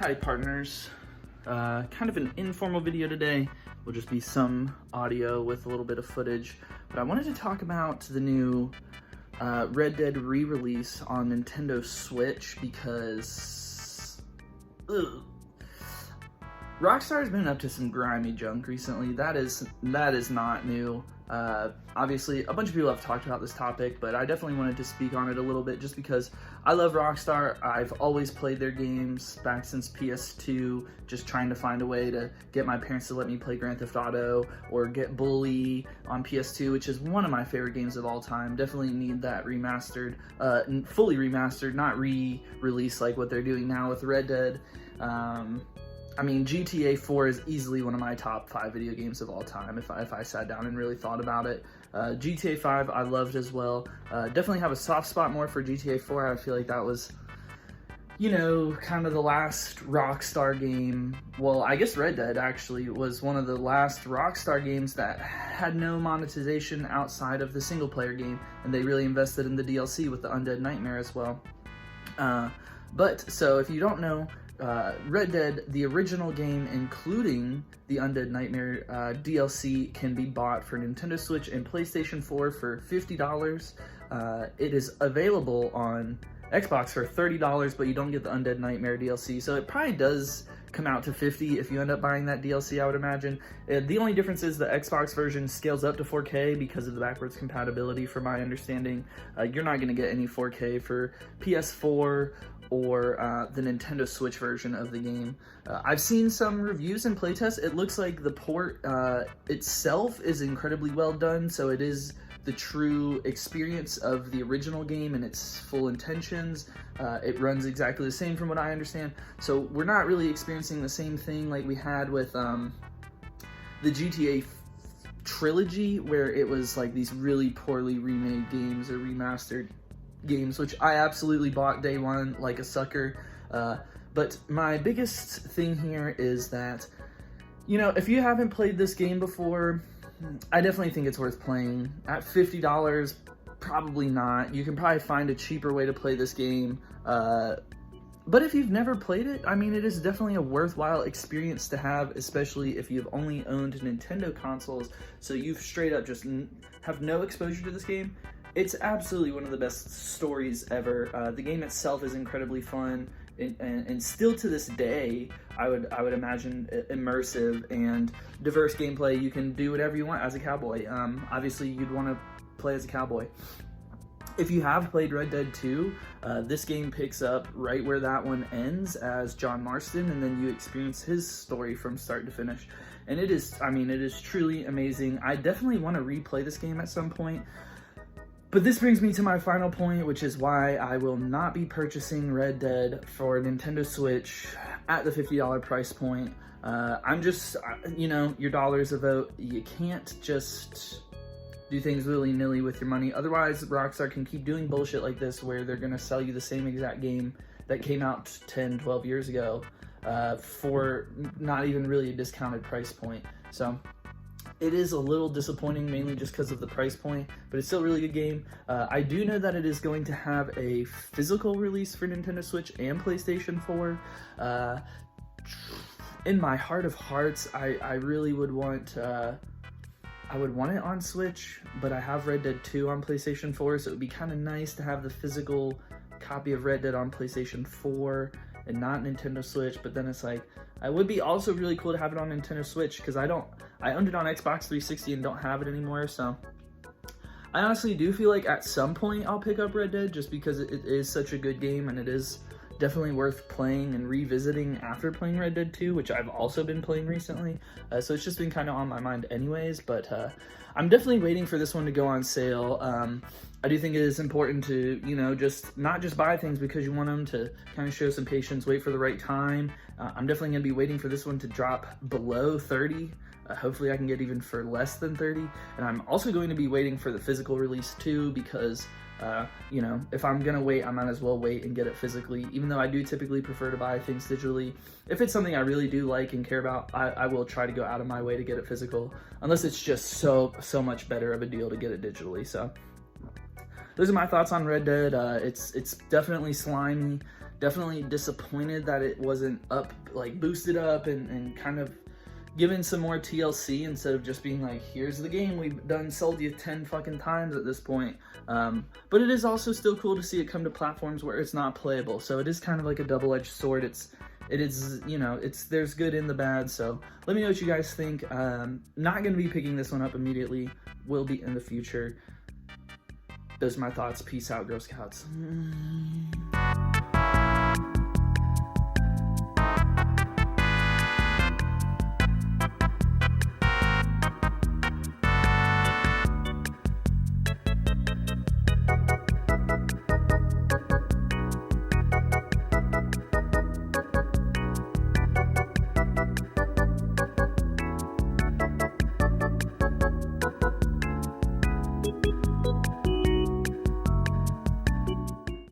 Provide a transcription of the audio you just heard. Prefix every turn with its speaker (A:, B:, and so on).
A: Howdy partners, kind of an informal video today. Will just be some audio with a little bit of footage, but I wanted to talk about the new Red Dead re-release on Nintendo Switch because Rockstar's been up to some grimy junk recently. That is not new. Obviously, a bunch of people have talked about this topic, but I definitely wanted to speak on it a little bit just because I love Rockstar. I've always played their games back since PS2, just trying to find a way to get my parents to let me play Grand Theft Auto or get Bully on PS2, which is one of my favorite games of all time. Definitely need that remastered, fully remastered, not re-released like what they're doing now with Red Dead. I mean, GTA 4 is easily one of my top 5 video games of all time if I sat down and really thought about it. GTA 5 I loved as well. Definitely have a soft spot more for GTA 4. I feel like that was, you know, kind of the last Rockstar game. Well, I guess Red Dead actually was one of the last Rockstar games that had no monetization outside of the single player game, and they really invested in the DLC with the Undead Nightmare as well. So if you don't know, Red Dead, the original game, including the Undead Nightmare DLC, can be bought for Nintendo Switch and PlayStation 4 for $50. It is available on Xbox for $30, but you don't get the Undead Nightmare DLC, so it probably does come out to $50 if you end up buying that DLC, I would imagine. The only difference is the Xbox version scales up to 4K because of the backwards compatibility, from my understanding. You're not going to get any 4K for PS4 or the Nintendo Switch version of the game. I've seen some reviews and playtests. It looks like the port itself is incredibly well done, so it is the true experience of the original game and its full intentions. It runs exactly the same from what I understand. So we're not really experiencing the same thing like we had with the GTA trilogy, where it was like these really poorly remade games or remastered games, which I absolutely bought day one like a sucker. But my biggest thing here is that, you know, if you haven't played this game before, I definitely think it's worth playing. At $50, probably not. You can probably find a cheaper way to play this game. But if you've never played it, I mean, it is definitely a worthwhile experience to have, especially if you've only owned Nintendo consoles, so you've straight up just have no exposure to this game. It's absolutely one of the best stories ever. The game itself is incredibly fun, and still to this day, I would imagine immersive and diverse gameplay. You can do whatever you want as a cowboy. Obviously, you'd want to play as a cowboy. If you have played Red Dead 2, this game picks up right where that one ends as John Marston, and then you experience his story from start to finish. And it is, I mean, it is truly amazing. I definitely want to replay this game at some point. But this brings me to my final point, which is why I will not be purchasing Red Dead for Nintendo Switch at the $50 price point. I'm just, you know, your dollar's a vote. You can't just do things willy-nilly with your money. Otherwise, Rockstar can keep doing bullshit like this where they're going to sell you the same exact game that came out 10, 12 years ago for not even really a discounted price point. So it is a little disappointing, mainly just because of the price point, but it's still a really good game. I do know that it is going to have a physical release for Nintendo Switch and PlayStation 4. In my heart of hearts, I really would want, I would want it on Switch, but I have Red Dead 2 on PlayStation 4, so it would be kind of nice to have the physical copy of Red Dead on PlayStation 4 and not Nintendo Switch. But then it's like, it would be also really cool to have it on Nintendo Switch, because I owned it on Xbox 360 and don't have it anymore. So I honestly do feel like at some point I'll pick up Red Dead, just because it is such a good game, and it is definitely worth playing and revisiting after playing Red Dead 2, which I've also been playing recently. So it's just been kind of on my mind anyways, but I'm definitely waiting for this one to go on sale. I do think it is important to, you know, just not just buy things because you want them, to kind of show some patience, wait for the right time. I'm definitely going to be waiting for this one to drop below 30. Hopefully I can get even for less than 30. And I'm also going to be waiting for the physical release too, because you know, if I'm gonna wait, I might as well wait and get it physically, even though I do typically prefer to buy things digitally. If it's something I really do like and care about, I will try to go out of my way to get it physical, unless it's just so much better of a deal to get it digitally. So those are my thoughts on Red Dead. It's definitely slimy, Definitely disappointed that it wasn't up, like boosted up and kind of given some more TLC instead of just being like, here's the game we've sold you 10 fucking times at this point. But it is also still cool to see it come to platforms where it's not playable. So it is kind of like a double-edged sword. It is, you know, there's good in the bad. So let me know what you guys think. Not going to be picking this one up immediately. Will be in the future. Those are my thoughts. Peace out, Girl Scouts.